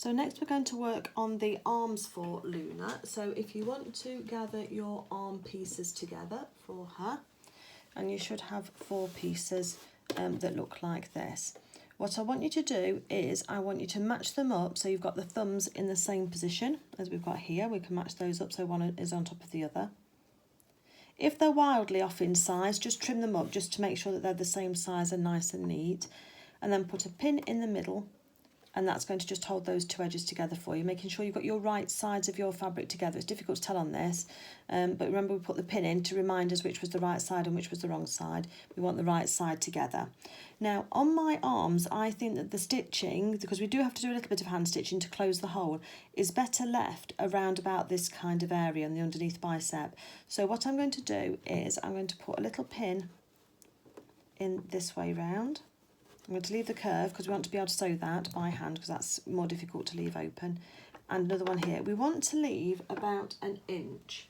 So next we're going to work on the arms for Luna. So if you want to gather your arm pieces together for her, and you should have 4 pieces that look like this. What I want you to do is I want you to match them up so you've got the thumbs in the same position as we've got here. We can match those up so one is on top of the other. If they're wildly off in size, just trim them up just to make sure that they're the same size and nice and neat. And then put a pin in the middle, and that's going to just hold those 2 edges together for you, making sure you've got your right sides of your fabric together. It's difficult to tell on this, but remember we put the pin in to remind us which was the right side and which was the wrong side. We want the right side together. Now on my arms, I think that the stitching, because we do have to do a little bit of hand stitching to close the hole, is better left around about this kind of area on the underneath bicep. So what I'm going to do is I'm going to put a little pin in this way round. I'm going to leave the curve because we want to be able to sew that by hand because that's more difficult to leave open. And another one here. We want to leave about 1 inch.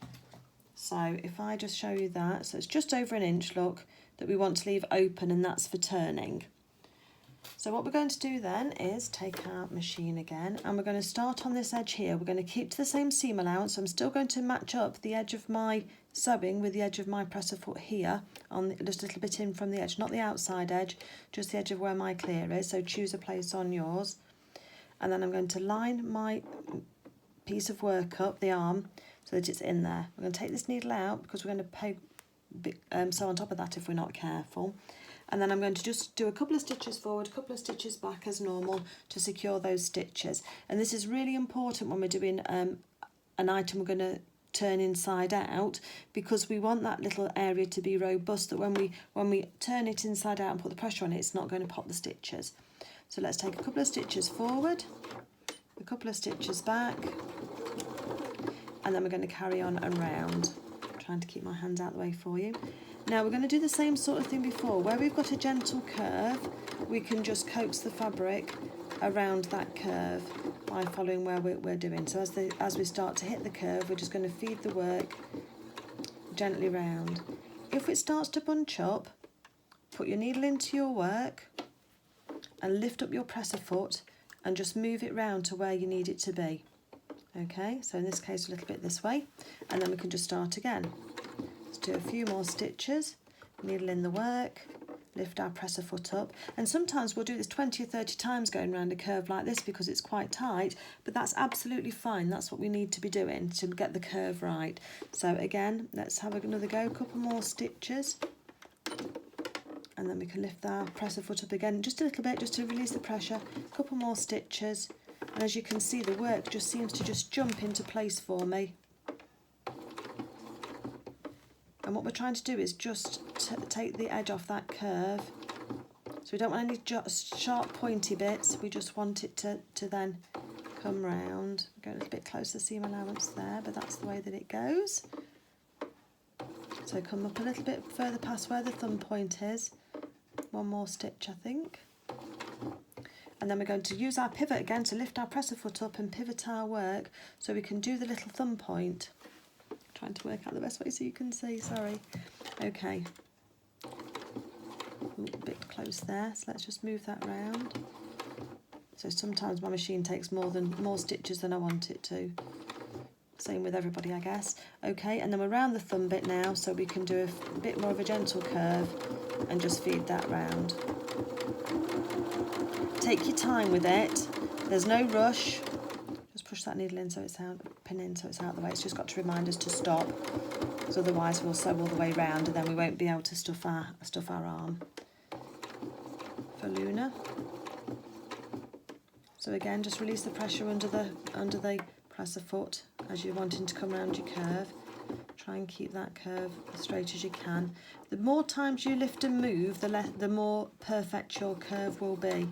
So if I just show you that, so it's just over 1 inch, look, that we want to leave open, and that's for turning. So what we're going to do then is take our machine again, and we're going to start on this edge here. We're going to keep to the same seam allowance. So I'm still going to match up the edge of my sewing with the edge of my presser foot here, on just a little bit in from the edge, not the outside edge, just the edge of where my clear is. So choose a place on yours. And then I'm going to line my piece of work up, the arm, so that it's in there. We're going to take this needle out because we're going to sew on top of that if we're not careful. And then I'm going to just do a couple of stitches forward, a couple of stitches back as normal to secure those stitches. And this is really important when we're doing an item we're going to turn inside out, because we want that little area to be robust, that when we turn it inside out and put the pressure on it, it's not going to pop the stitches. So let's take a couple of stitches forward, a couple of stitches back, and then we're going to carry on and round. Trying to keep my hands out the way for you. Now we're going to do the same sort of thing before. Where we've got a gentle curve, we can just coax the fabric around that curve by following where we're doing. So as we start to hit the curve, we're just going to feed the work gently round. If it starts to bunch up, put your needle into your work and lift up your presser foot and just move it round to where you need it to be. Okay, so in this case a little bit this way, and then we can just start again. Let's do a few more stitches, needle in the work, lift our presser foot up, and sometimes we'll do this 20 or 30 times going around a curve like this because it's quite tight, but that's absolutely fine. That's what we need to be doing to get the curve right. So again, let's have another go, a couple more stitches, and then we can lift our presser foot up again just a little bit, just to release the pressure, a couple more stitches. And as you can see, the work just seems to just jump into place for me. And what we're trying to do is just take the edge off that curve. So we don't want any just sharp pointy bits, we just want it to then come round. Go a little bit closer, seam allowance there, but that's the way that it goes. So come up a little bit further past where the thumb point is. One more stitch, I think. And then we're going to use our pivot again to lift our presser foot up and pivot our work so we can do the little thumb point. Trying to work out the best way so you can see, sorry. Okay. Ooh, a bit close there, so let's just move that round. So sometimes my machine takes more stitches than I want it to. Same with everybody, I guess. Okay, and then we're around the thumb bit now, so we can do a bit more of a gentle curve and just feed that round. Take your time with it, there's no rush. Just push that needle in so it's out, pin in so it's out of the way. It's just got to remind us to stop, because otherwise we'll sew all the way round and then we won't be able to stuff our arm for Luna. So again, just release the pressure under the presser foot as you're wanting to come round your curve. Try and keep that curve as straight as you can. The more times you lift and move, the more perfect your curve will be.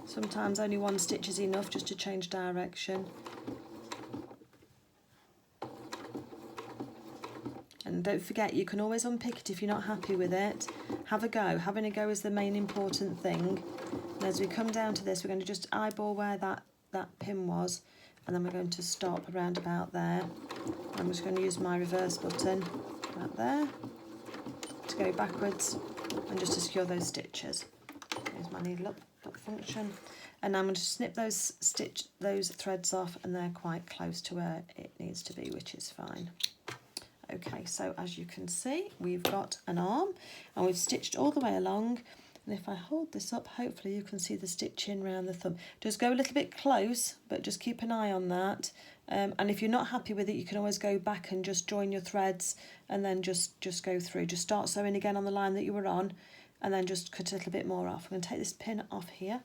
Sometimes only one stitch is enough just to change direction. And don't forget, you can always unpick it if you're not happy with it. Have a go. Having a go is the main important thing. And as we come down to this, we're going to just eyeball where that pin was, and then we're going to stop around about there. I'm just going to use my reverse button right there to go backwards and just to secure those stitches. use my needle up function. And I'm going to snip those threads off, and they're quite close to where it needs to be, which is fine. Okay, so as you can see, we've got an arm and we've stitched all the way along. And if I hold this up, hopefully you can see the stitching around the thumb. Just go a little bit close, but just keep an eye on that. And if you're not happy with it, you can always go back and just join your threads and then just go through. Just start sewing again on the line that you were on, and then just cut a little bit more off. I'm going to take this pin off here.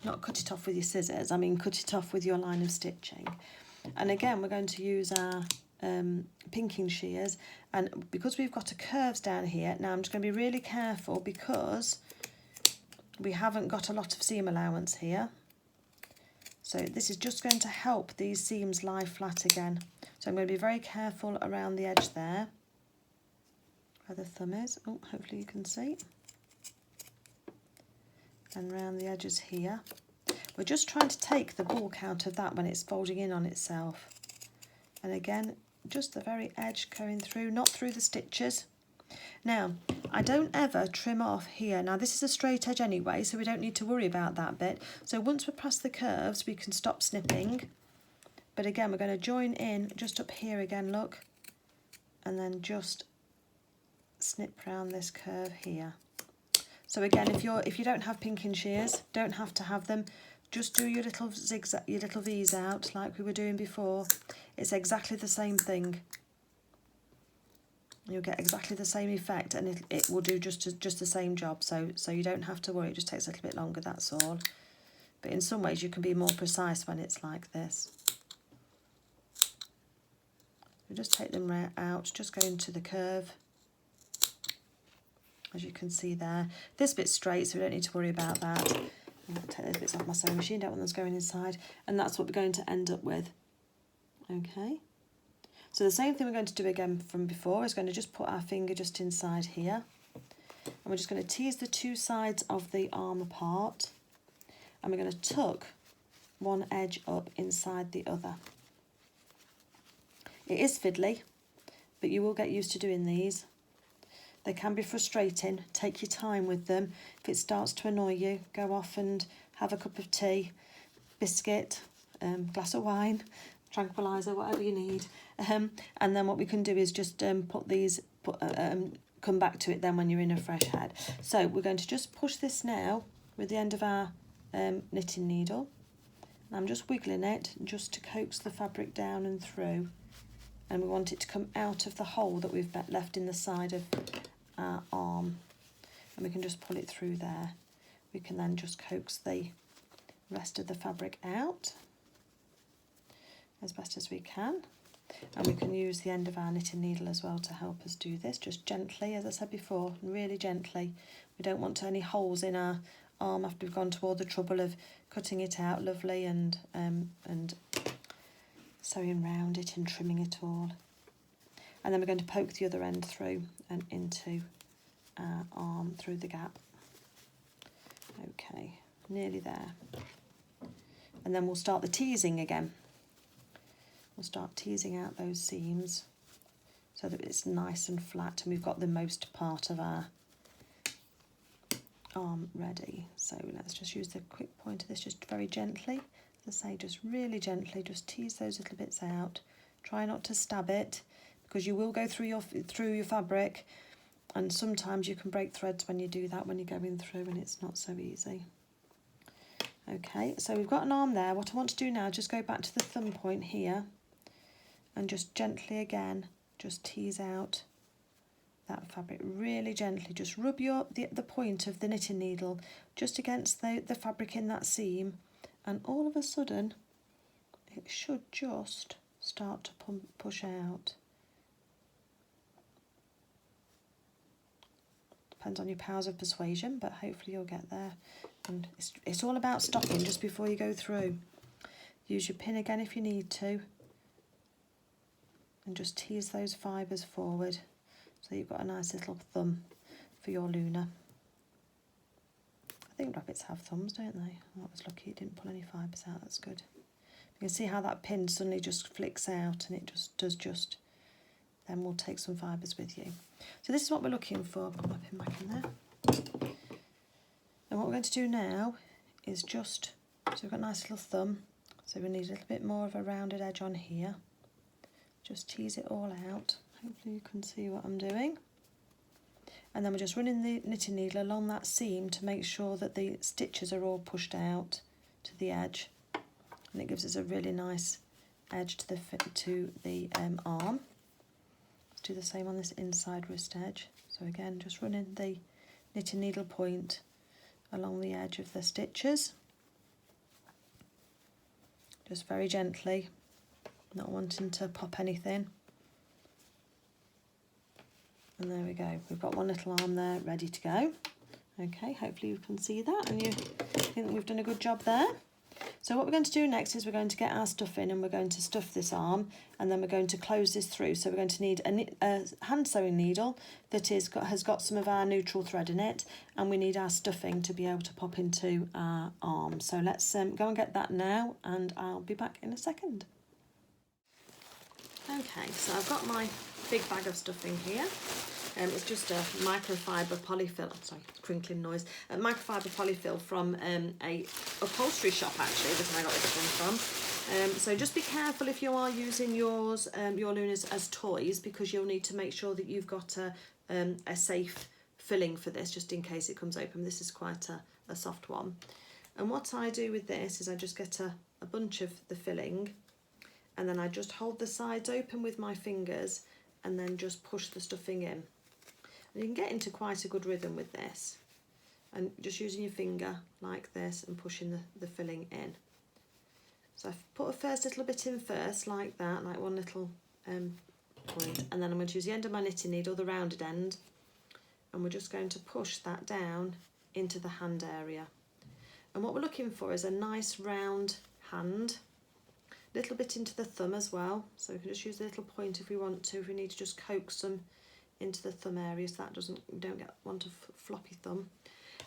Not cut it off with your scissors, I mean cut it off with your line of stitching. And again, we're going to use our pinking shears, and because we've got a curves down here, now I'm just going to be really careful because we haven't got a lot of seam allowance here. So this is just going to help these seams lie flat again. So I'm going to be very careful around the edge there, where the thumb is. Oh, hopefully you can see. And around the edges here. We're just trying to take the bulk out of that when it's folding in on itself. And again, just the very edge going through, not through the stitches. Now, I don't ever trim off here. Now this is a straight edge anyway, so we don't need to worry about that bit. So once we're past the curves, we can stop snipping. But again, we're going to join in just up here again, look. And then just snip round this curve here. So again, if you don't have pinking shears, don't have to have them. Just do your little zigzag, your little V's out like we were doing before. It's exactly the same thing. You'll get exactly the same effect, and it will do just the same job. So you don't have to worry. It just takes a little bit longer. That's all. But in some ways, you can be more precise when it's like this. You just take them out. Just go into the curve. As you can see there, this bit's straight, so we don't need to worry about that. I'm going to take those bits off my sewing machine, don't want those going inside, and that's what we're going to end up with. Okay, so the same thing we're going to do again from before is going to just put our finger just inside here, and we're just going to tease the two sides of the arm apart, and we're going to tuck one edge up inside the other. It is fiddly, but you will get used to doing these. They can be frustrating. Take your time with them. If it starts to annoy you, go off and have a cup of tea, biscuit, glass of wine, tranquilizer, whatever you need. And then what we can do is just come back to it then when you're in a fresh head. So we're going to just push this now with the end of our knitting needle. And I'm just wiggling it just to coax the fabric down and through. And we want it to come out of the hole that we've left in the side of our arm. And we can just pull it through there. We can then just coax the rest of the fabric out as best as we can. And we can use the end of our knitting needle as well to help us do this, just gently, as I said before, really gently. We don't want any holes in our arm after we've gone to all the trouble of cutting it out lovely and sewing round it and trimming it all. And then we're going to poke the other end through and into our arm through the gap. Okay, nearly there. And then we'll start the teasing again. We'll start teasing out those seams so that it's nice and flat and we've got the most part of our arm ready. So let's just use the quick point of this just very gently. As I say, just really gently, just tease those little bits out. Try not to stab it because you will go through your fabric, and sometimes you can break threads when you do that, when you're going through, and it's not so easy. Okay, so we've got an arm there. What I want to do now is just go back to the thumb point here and just gently again, just tease out that fabric really gently. Just rub the point of the knitting needle just against the fabric in that seam, and all of a sudden it should just start to push out. Depends on your powers of persuasion, but hopefully you'll get there. And it's all about stopping just before you go through. Use your pin again if you need to, and just tease those fibres forward so you've got a nice little thumb for your Luna. I think rabbits have thumbs, don't they? Oh, I was lucky it didn't pull any fibres out, that's good. You can see how that pin suddenly just flicks out, and it just then we'll take some fibres with you. So this is what we're looking for. I'll put my pin back in there. And what we're going to do now is just, so we've got a nice little thumb, so we need a little bit more of a rounded edge on here. Just tease it all out. Hopefully you can see what I'm doing. And then we're just running the knitting needle along that seam to make sure that the stitches are all pushed out to the edge. And it gives us a really nice edge to the arm. Let's do the same on this inside wrist edge. So again, just running the knitting needle point along the edge of the stitches. Just very gently, not wanting to pop anything. And there we go, we've got one little arm there ready to go. Okay, hopefully you can see that and you think that we've done a good job there. So what we're going to do next is we're going to get our stuff in and we're going to stuff this arm and then we're going to close this through. So we're going to need a hand sewing needle that has got some of our neutral thread in it, and we need our stuffing to be able to pop into our arm. So let's go and get that now and I'll be back in a second. Okay, so I've got my big bag of stuffing here. It's just a microfiber polyfill, sorry, crinkling noise, a microfiber polyfill from a upholstery shop actually that I got this one from. So just be careful if you are using yours, your Lunas as toys, because you'll need to make sure that you've got a safe filling for this, just in case it comes open. This is quite a soft one. And what I do with this is I just get a bunch of the filling, and then I just hold the sides open with my fingers and then just push the stuffing in. And you can get into quite a good rhythm with this. And just using your finger like this and pushing the filling in. So I've put a first little bit in first, like that, like one little point. And then I'm going to use the end of my knitting needle, the rounded end. And we're just going to push that down into the hand area. And what we're looking for is a nice round hand. A little bit into the thumb as well, so we can just use a little point if we want to, if we need to just coax some into the thumb area so that don't want a floppy thumb.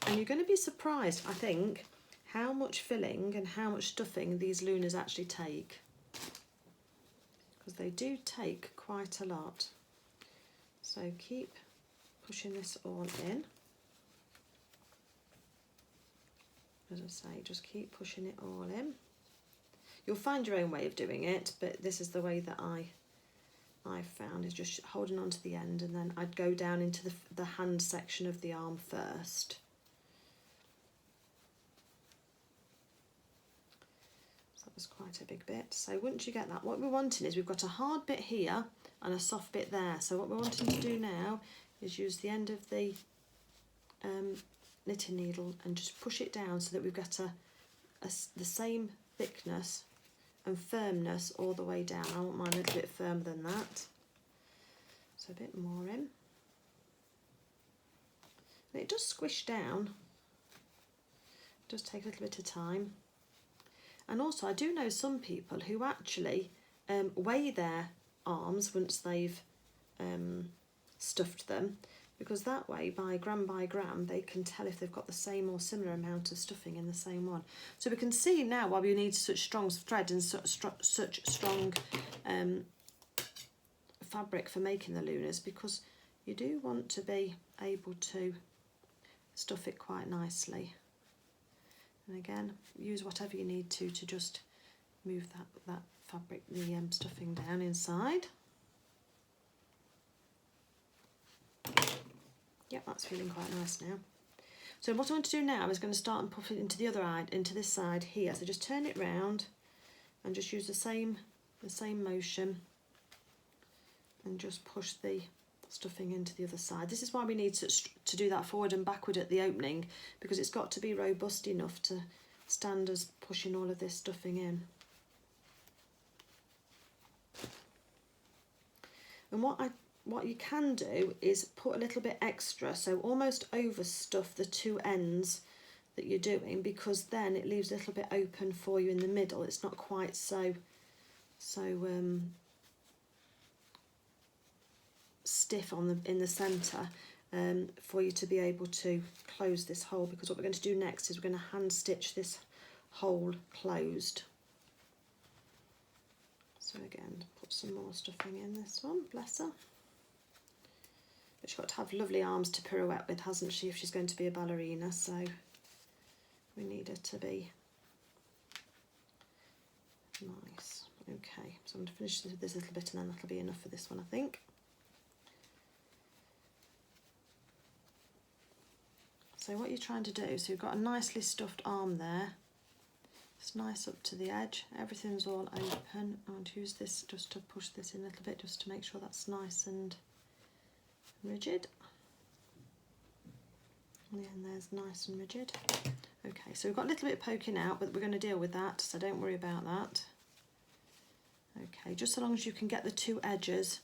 And you're going to be surprised, I think, how much filling and how much stuffing these Lunas actually take, because they do take quite a lot. So keep pushing this all in. As I say, just keep pushing it all in. You'll find your own way of doing it, but this is the way that I've found, is just holding on to the end, and then I'd go down into the hand section of the arm first. So that was quite a big bit. So once you get that, what we're wanting is we've got a hard bit here and a soft bit there. So what we're wanting to do now is use the end of the knitting needle and just push it down so that we've got the same thickness and firmness all the way down. I want mine a little bit firmer than that. So a bit more in. And it does squish down. It does take a little bit of time. And also I do know some people who actually weigh their arms once they've stuffed them, because that way, by gram, they can tell if they've got the same or similar amount of stuffing in the same one. So we can see now why we need such strong thread and such strong fabric for making the Lunas, because you do want to be able to stuff it quite nicely. And again, use whatever you need to just move that fabric, the stuffing down inside. Yep, that's feeling quite nice now. So what I want to do now is going to start and puff it into the other eye, into this side here. So just turn it round and just use the same motion and just push the stuffing into the other side. This is why we need to do that forward and backward at the opening, because it's got to be robust enough to stand us pushing all of this stuffing in. And what you can do is put a little bit extra, so almost overstuff the two ends that you're doing, because then it leaves a little bit open for you in the middle. It's not quite so stiff in the centre, for you to be able to close this hole, because what we're going to do next is we're going to hand stitch this hole closed. So again, put some more stuffing in this one, bless her. But she's got to have lovely arms to pirouette with, hasn't she, if she's going to be a ballerina, so We need it to be nice. Okay, so I'm going to finish this little bit and then that'll be enough for this one, I think. So what you're trying to do, so you've got a nicely stuffed arm there. It's nice up to the edge, everything's all open. I want to use this just to push this in a little bit, just to make sure that's nice and rigid. And there's nice and rigid. Okay, so we've got a little bit poking out, but we're going to deal with that, so don't worry about that. Okay, just so long as you can get the two edges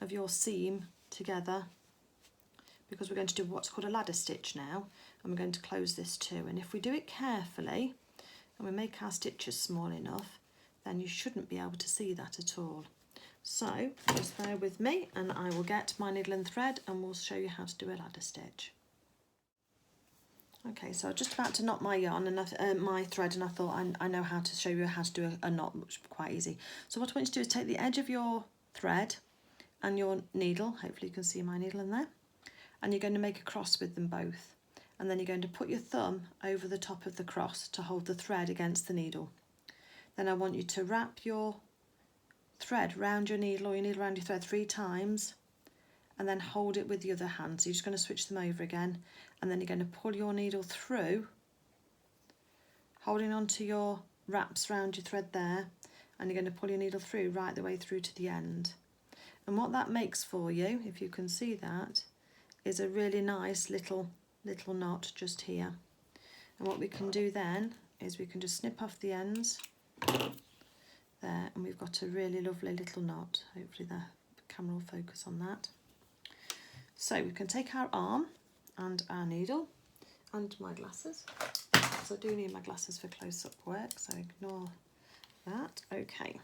of your seam together, because we're going to do what's called a ladder stitch now, and we're going to close this too. And if we do it carefully, and we make our stitches small enough, then you shouldn't be able to see that at all. So just bear with me and I will get my needle and thread and we'll show you how to do a ladder stitch. Okay, so I'm just about to knot my yarn and my thread, and I thought I know how to show you how to do a knot, which is quite easy. So what I want you to do is take the edge of your thread and your needle, hopefully you can see my needle in there, and you're going to make a cross with them both. And then you're going to put your thumb over the top of the cross to hold the thread against the needle. Then I want you to wrap your thread round your needle, or your needle around your thread 3 times, and then hold it with the other hand. So you're just going to switch them over again, and then you're going to pull your needle through, holding onto your wraps around your thread there, and you're going to pull your needle through right the way through to the end. And what that makes for you, if you can see that, is a really nice little knot just here. And what we can do then is we can just snip off the ends there, and we've got a really lovely little knot. Hopefully the camera will focus on that. So we can take our arm and our needle and my glasses. So I do need my glasses for close-up work, so ignore that. Okay.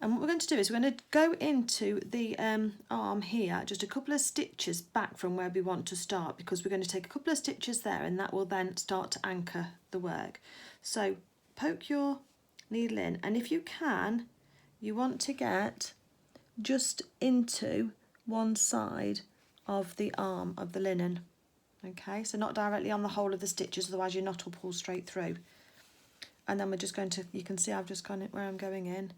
And what we're going to do is we're going to go into the arm here just a couple of stitches back from where we want to start, because we're going to take a couple of stitches there and that will then start to anchor the work. So poke your needle in, and if you can, you want to get just into one side of the arm of the linen. Okay, so not directly on the whole of the stitches, otherwise your knot will pull straight through. And then we're just going to, you can see I've just gone it where I'm going in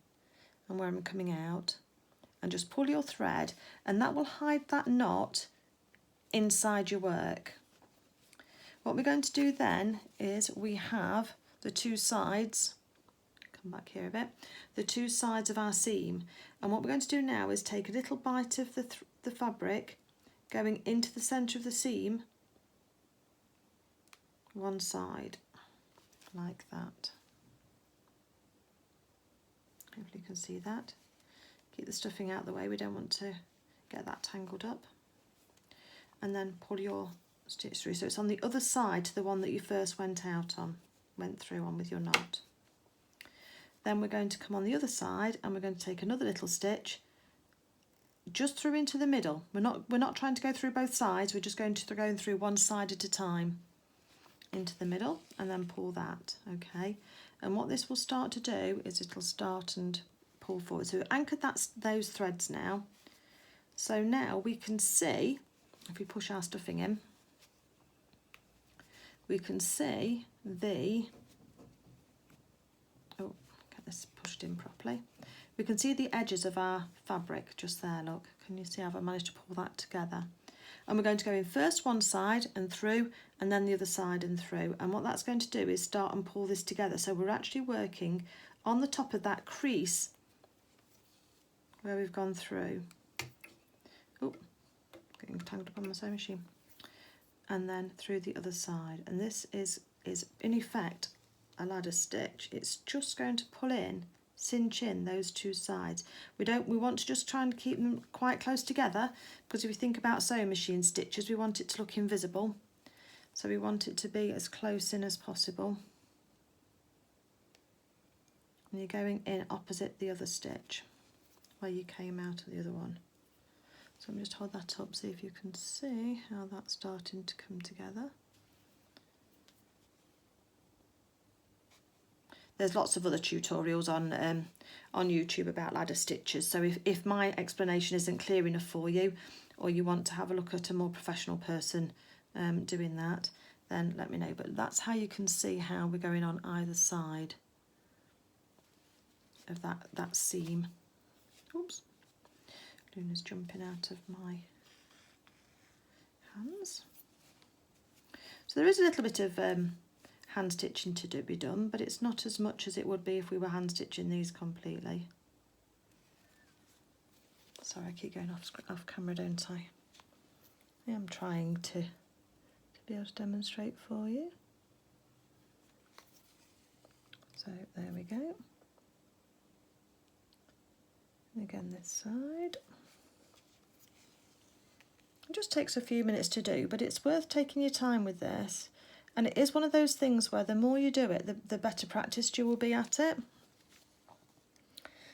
and where I'm coming out, and just pull your thread, and that will hide that knot inside your work. What we're going to do then is we have the two sides, come back here a bit, the two sides of our seam, and what we're going to do now is take a little bite of the fabric going into the centre of the seam, one side, like that. Hopefully you can see that. Keep the stuffing out of the way, we don't want to get that tangled up. And then pull your stitch through, so it's on the other side to the one that you first went through on with your knot. Then we're going to come on the other side and we're going to take another little stitch just through into the middle. We're not trying to go through both sides, we're just going through one side at a time into the middle, and then pull that. Okay, and what this will start to do is it'll start and pull forward. So we've anchored those threads now. So now we can see, if we push our stuffing in, we can see the, oh, get this pushed in properly. We can see the edges of our fabric just there, look. Can you see how I've managed to pull that together? And we're going to go in first one side and through, and then the other side and through. And what that's going to do is start and pull this together. So we're actually working on the top of that crease where we've gone through. Oh, getting tangled up on my sewing machine. And then through the other side. And this is in effect a ladder stitch. It's just going to pull in, cinch in those two sides. We want to just try and keep them quite close together, because if you think about sewing machine stitches, we want it to look invisible. So we want it to be as close in as possible. And you're going in opposite the other stitch where you came out of the other one. So I'm just hold that up, see if you can see how that's starting to come together. There's lots of other tutorials on YouTube about ladder stitches, so if my explanation isn't clear enough for you, or you want to have a look at a more professional person doing that, then let me know. But that's how you can see how we're going on either side of that seam. Oops, Luna's jumping out of my hands. So there is a little bit of hand stitching to be done, but it's not as much as it would be if we were hand stitching these completely. Sorry, I keep going off camera, don't I? I am trying to be able to demonstrate for you. So there we go. And again this side. It just takes a few minutes to do, but it's worth taking your time with this. And it is one of those things where the more you do it, the better practiced you will be at it.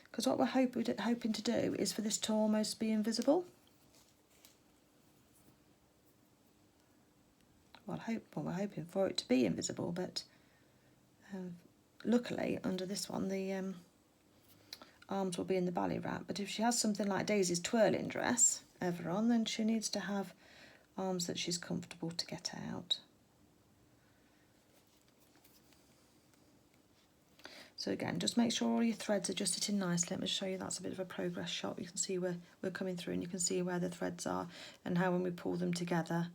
Because what we're hoping to do is for this to almost be invisible. Well, we're hoping for it to be invisible, but luckily under this one the arms will be in the ballet wrap. But if she has something like Daisy's twirling dress ever on, then she needs to have arms that she's comfortable to get out. So again, just make sure all your threads are just sitting nicely. Let me show you, that's a bit of a progress shot. You can see where we're coming through and you can see where the threads are and how when we pull them together,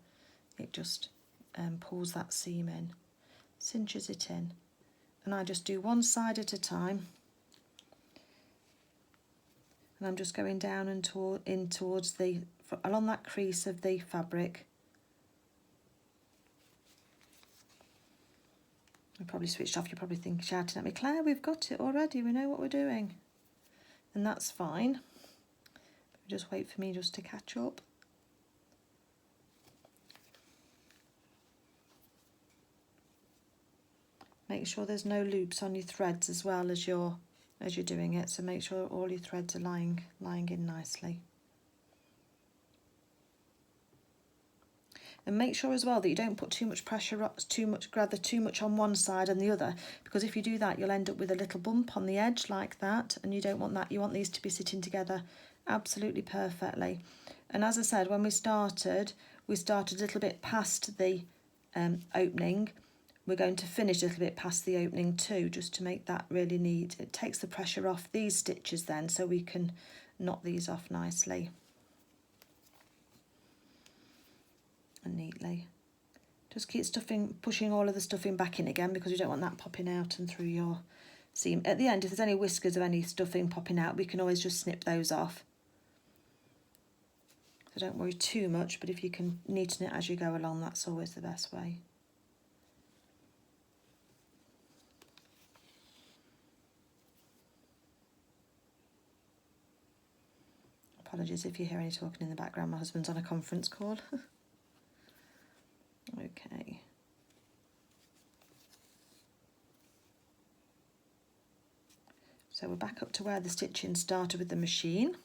it just pulls that seam in, cinches it in. And I just do one side at a time. And I'm just going down and towards along that crease of the fabric. I probably switched off, you're probably thinking, shouting at me, Claire, we've got it already, we know what we're doing. And that's fine. Just wait for me just to catch up. Make sure there's no loops on your threads as well as you're doing it, so make sure all your threads are lying in nicely. And make sure as well that you don't put too much pressure, gather too much on one side and the other, because if you do that you'll end up with a little bump on the edge like that, and you don't want that. You want these to be sitting together absolutely perfectly. And as I said, when we started a little bit past the opening. We're going to finish a little bit past the opening too, just to make that really neat. It takes the pressure off these stitches then, so we can knot these off nicely and neatly. Just keep pushing all of the stuffing back in again, because we don't want that popping out and through your seam. At the end, if there's any whiskers of any stuffing popping out, we can always just snip those off. So don't worry too much, but if you can neaten it as you go along, that's always the best way. Apologies if you hear any talking in the background, my husband's on a conference call. Okay. So we're back up to where the stitching started with the machine.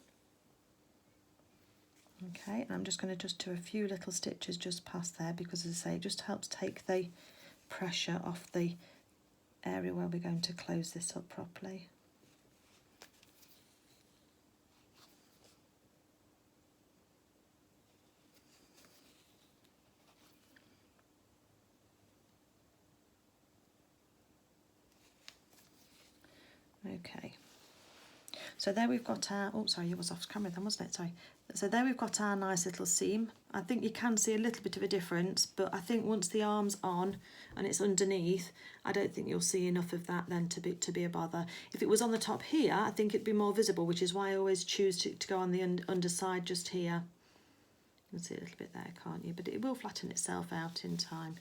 Okay, and I'm just going to just do a few little stitches just past there, because as I say, it just helps take the pressure off the area where we're going to close this up properly. Okay, so there we've got our, oh sorry, it was off camera then, wasn't it? Sorry. So there we've got our nice little seam. I think you can see a little bit of a difference, but I think once the arm's on and it's underneath, I don't think you'll see enough of that then to be a bother. If it was on the top here, I think it'd be more visible, which is why I always choose to go on the underside just here. You can see a little bit there, can't you? But it will flatten itself out in time.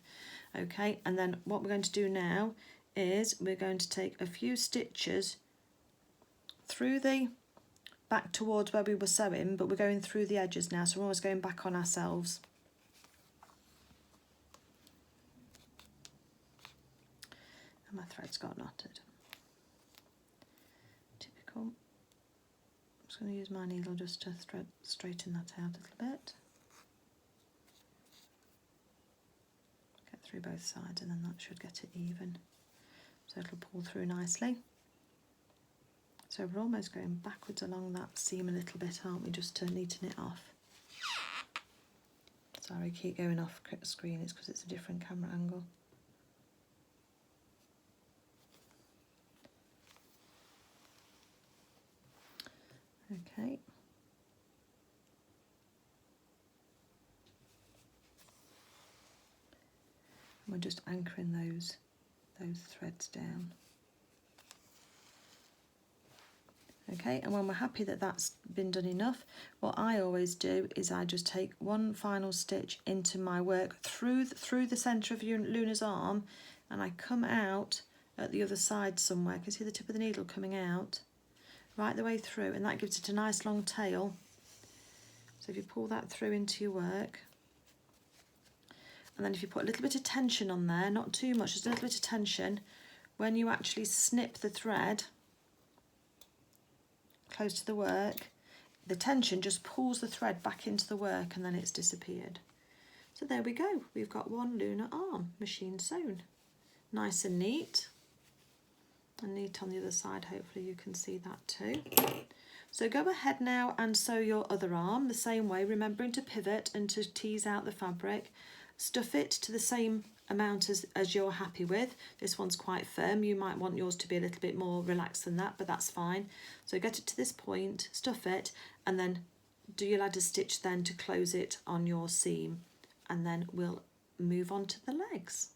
Okay, and then what we're going to do now is we're going to take a few stitches through the back towards where we were sewing, but we're going through the edges now, so we're always going back on ourselves. And my thread's got knotted. Typical. I'm just going to use my needle just to straighten that out a little bit. Get through both sides, and then that should get it even. So it'll pull through nicely. So we're almost going backwards along that seam a little bit, aren't we, just to neaten it off. Sorry, keep going off screen, it's because it's a different camera angle. Okay. We're just anchoring those threads down. Okay, and when we're happy that that's been done enough, what I always do is I just take one final stitch into my work through the centre of Luna's arm, and I come out at the other side somewhere. Can you see the tip of the needle coming out? Right the way through, and that gives it a nice long tail. So if you pull that through into your work, and then if you put a little bit of tension on there, not too much, just a little bit of tension, when you actually snip the thread close to the work, the tension just pulls the thread back into the work and then it's disappeared. So there we go, we've got one Luna arm machine sewn. Nice and neat on the other side, hopefully you can see that too. So go ahead now and sew your other arm the same way, remembering to pivot and to tease out the fabric. Stuff it to the same amount as you're happy with. This one's quite firm, you might want yours to be a little bit more relaxed than that, but that's fine. So get it to this point, stuff it, and then do your ladder stitch then to close it on your seam, and then we'll move on to the legs.